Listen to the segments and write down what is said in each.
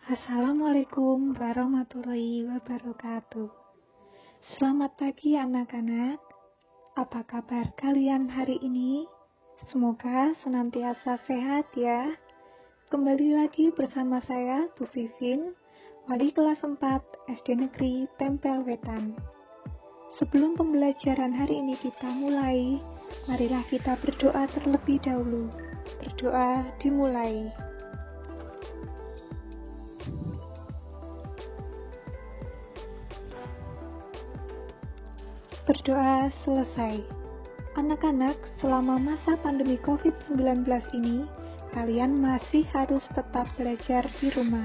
Assalamualaikum warahmatullahi wabarakatuh. Selamat pagi anak-anak. Apa kabar kalian hari ini? Semoga senantiasa sehat ya. Kembali lagi bersama saya, Bu Vivin, wali kelas 4 SD Negeri Tempel Wetan. Sebelum pembelajaran hari ini kita mulai, marilah kita berdoa terlebih dahulu. Berdoa dimulai. Berdoa selesai. Anak-anak, selama masa pandemi COVID-19 ini, kalian masih harus tetap belajar di rumah.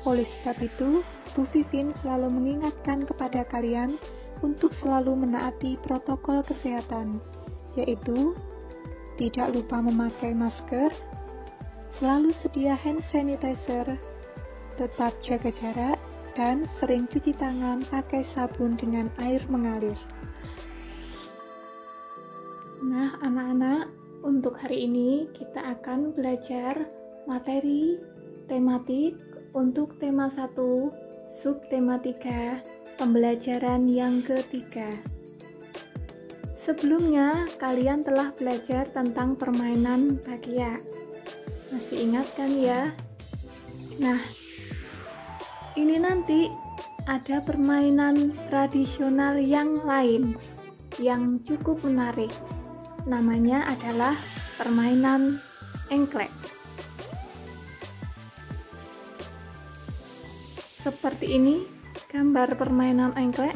Oleh sebab itu, Bu Vivin selalu mengingatkan kepada kalian untuk selalu menaati protokol kesehatan, yaitu tidak lupa memakai masker, selalu sedia hand sanitizer, tetap jaga jarak, dan sering cuci tangan pakai sabun dengan air mengalir. Nah, anak-anak, untuk hari ini kita akan belajar materi tematik untuk tema 1, subtema 3, pembelajaran yang ketiga. Sebelumnya, kalian telah belajar tentang permainan bakia. Masih ingat kan ya? Nah, ini nanti ada permainan tradisional yang lain yang cukup menarik. Namanya adalah permainan engklek. Seperti ini gambar permainan engklek.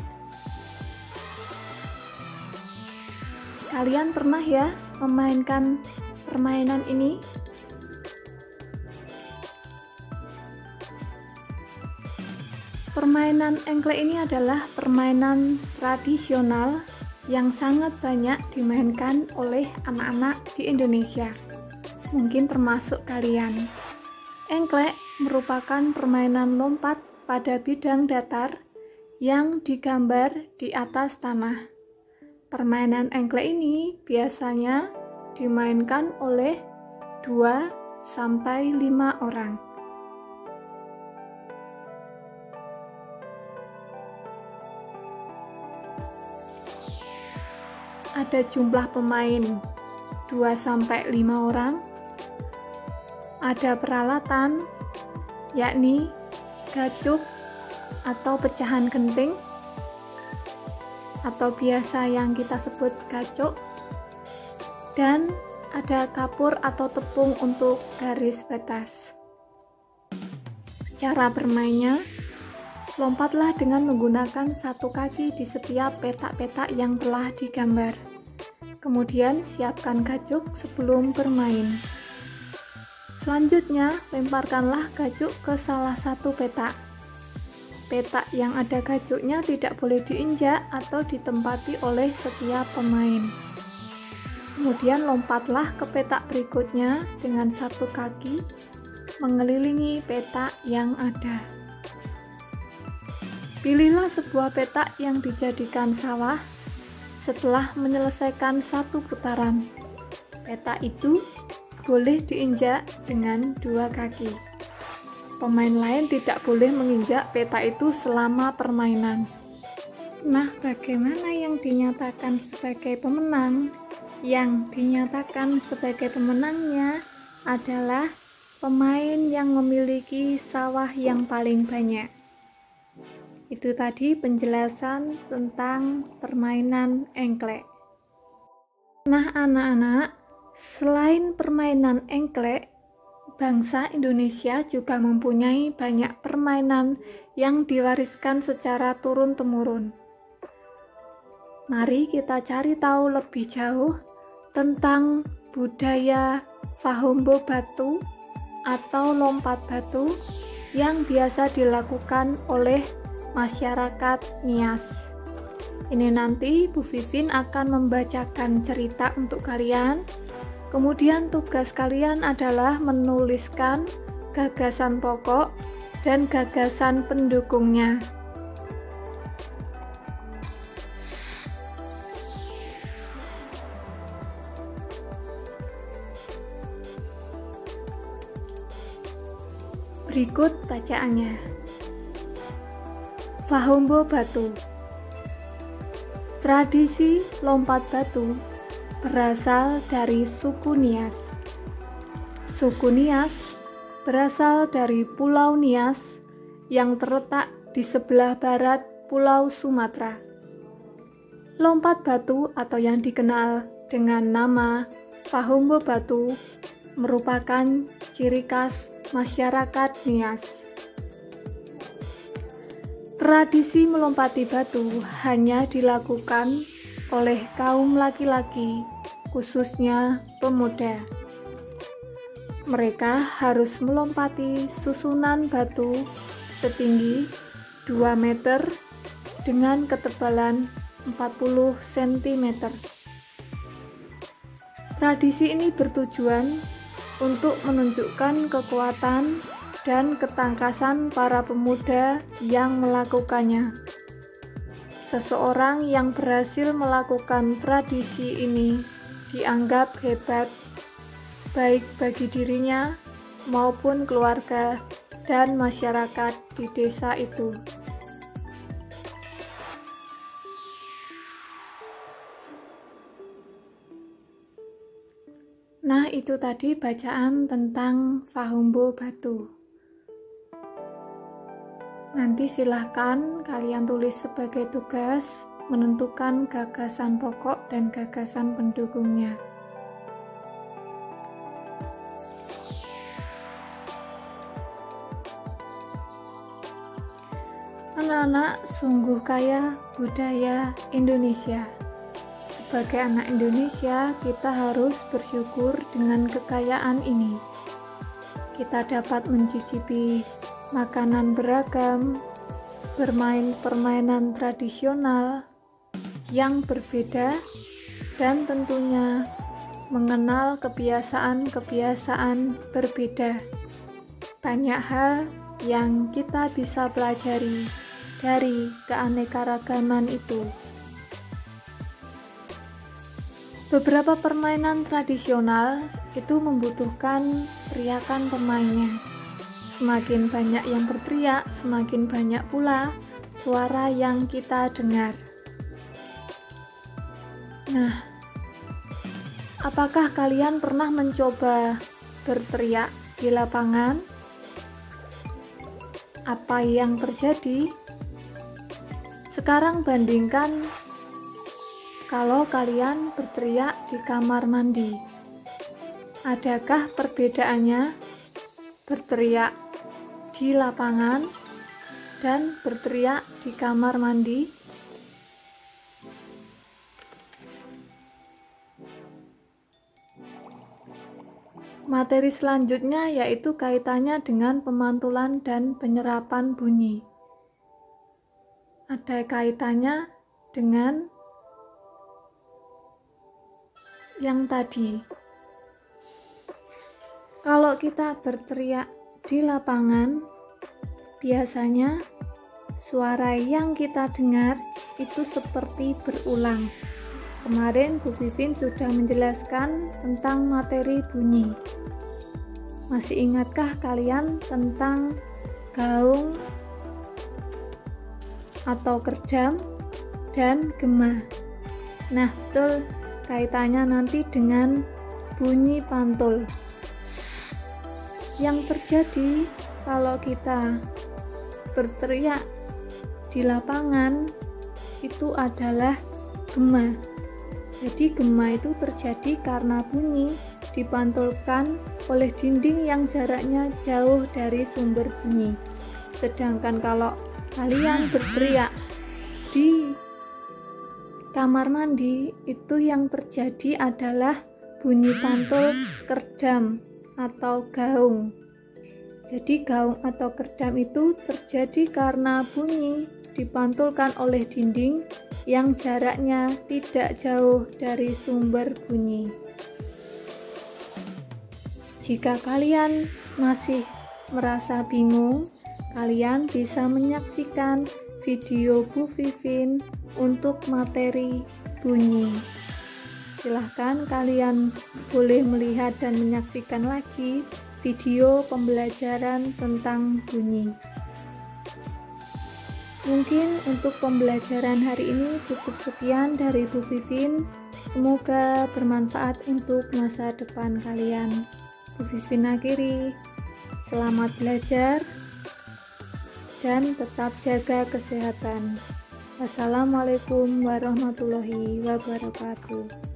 Kalian pernah ya memainkan permainan ini? Permainan engklek ini adalah permainan tradisional yang sangat banyak dimainkan oleh anak-anak di Indonesia. Mungkin termasuk kalian. Engklek merupakan permainan lompat pada bidang datar yang digambar di atas tanah. Permainan engklek ini biasanya dimainkan oleh 2-5 orang. Ada jumlah pemain 2-5 orang. Ada peralatan, yakni gacuk atau pecahan genting, atau biasa yang kita sebut gacuk, dan ada kapur atau tepung untuk garis batas. Cara bermainnya, lompatlah dengan menggunakan satu kaki di setiap petak-petak yang telah digambar. Kemudian siapkan gacuk sebelum bermain. Selanjutnya, lemparkanlah gacuk ke salah satu petak. Petak yang ada gacuknya tidak boleh diinjak atau ditempati oleh setiap pemain. Kemudian lompatlah ke petak berikutnya dengan satu kaki, mengelilingi petak yang ada. Pilihlah sebuah petak yang dijadikan sawah. Setelah menyelesaikan satu putaran, petak itu boleh diinjak dengan 2 kaki. Pemain lain tidak boleh menginjak petak itu selama permainan. Nah, bagaimana yang dinyatakan sebagai pemenang? Yang dinyatakan sebagai pemenangnya adalah pemain yang memiliki sawah yang paling banyak. Itu tadi penjelasan tentang permainan engklek. Nah, anak-anak, selain permainan engklek, bangsa Indonesia juga mempunyai banyak permainan yang diwariskan secara turun-temurun. Mari kita cari tahu lebih jauh tentang budaya Fahombo Batu atau lompat batu yang biasa dilakukan oleh masyarakat Nias. Ini nanti Bu Vivin akan membacakan cerita untuk kalian. Kemudian tugas kalian adalah menuliskan gagasan pokok dan gagasan pendukungnya. Berikut bacaannya. Fahombo Batu. Tradisi lompat batu berasal dari suku Nias. Suku Nias berasal dari Pulau Nias yang terletak di sebelah barat Pulau Sumatera. Lompat batu atau yang dikenal dengan nama Fahombo Batu merupakan ciri khas masyarakat Nias. Tradisi melompati batu hanya dilakukan oleh kaum laki-laki, khususnya pemuda. Mereka harus melompati susunan batu setinggi 2 meter dengan ketebalan 40 cm. Tradisi ini bertujuan untuk menunjukkan kekuatan dan ketangkasan para pemuda yang melakukannya. Seseorang yang berhasil melakukan tradisi ini dianggap hebat, baik bagi dirinya maupun keluarga dan masyarakat di desa itu. Nah, itu tadi bacaan tentang Fahombo Batu. Nanti silahkan kalian tulis sebagai tugas menentukan gagasan pokok dan gagasan pendukungnya. Anak-anak sungguh kaya budaya Indonesia. Sebagai anak Indonesia, kita harus bersyukur dengan kekayaan ini. Kita dapat mencicipi makanan beragam, bermain permainan tradisional yang berbeda, dan tentunya mengenal kebiasaan-kebiasaan berbeda. Banyak hal yang kita bisa pelajari dari keanekaragaman itu. Beberapa permainan tradisional itu membutuhkan teriakan pemainnya. Semakin banyak yang berteriak, semakin banyak pula suara yang kita dengar. Nah, apakah kalian pernah mencoba berteriak di lapangan? Apa yang terjadi? Sekarang bandingkan kalau kalian berteriak di kamar mandi. Adakah perbedaannya berteriak di lapangan dan berteriak di kamar mandi? Materi selanjutnya yaitu kaitannya dengan pemantulan dan penyerapan bunyi. Ada kaitannya dengan yang tadi. Kalau kita berteriak di lapangan, biasanya suara yang kita dengar itu seperti berulang. Kemarin Bu Vivin sudah menjelaskan tentang materi bunyi. Masih ingatkah kalian tentang gaung atau kerdam dan gema? Nah, betul, kaitannya nanti dengan bunyi pantul. Yang terjadi kalau kita berteriak di lapangan itu adalah gema. Jadi gema itu terjadi karena bunyi dipantulkan oleh dinding yang jaraknya jauh dari sumber bunyi. Sedangkan kalau kalian berteriak di kamar mandi, itu yang terjadi adalah bunyi pantul kerdam atau gaung. Jadi gaung atau kerdam itu terjadi karena bunyi dipantulkan oleh dinding yang jaraknya tidak jauh dari sumber bunyi. Jika kalian masih merasa bingung, kalian bisa menyaksikan video Bu Vivin untuk materi bunyi. Silahkan kalian boleh melihat dan menyaksikan lagi video pembelajaran tentang bunyi. Mungkin untuk pembelajaran hari ini cukup sekian dari Bu Vivin. Semoga bermanfaat untuk masa depan kalian. Bu Vivin akhiri, selamat belajar dan tetap jaga kesehatan. Wassalamualaikum warahmatullahi wabarakatuh.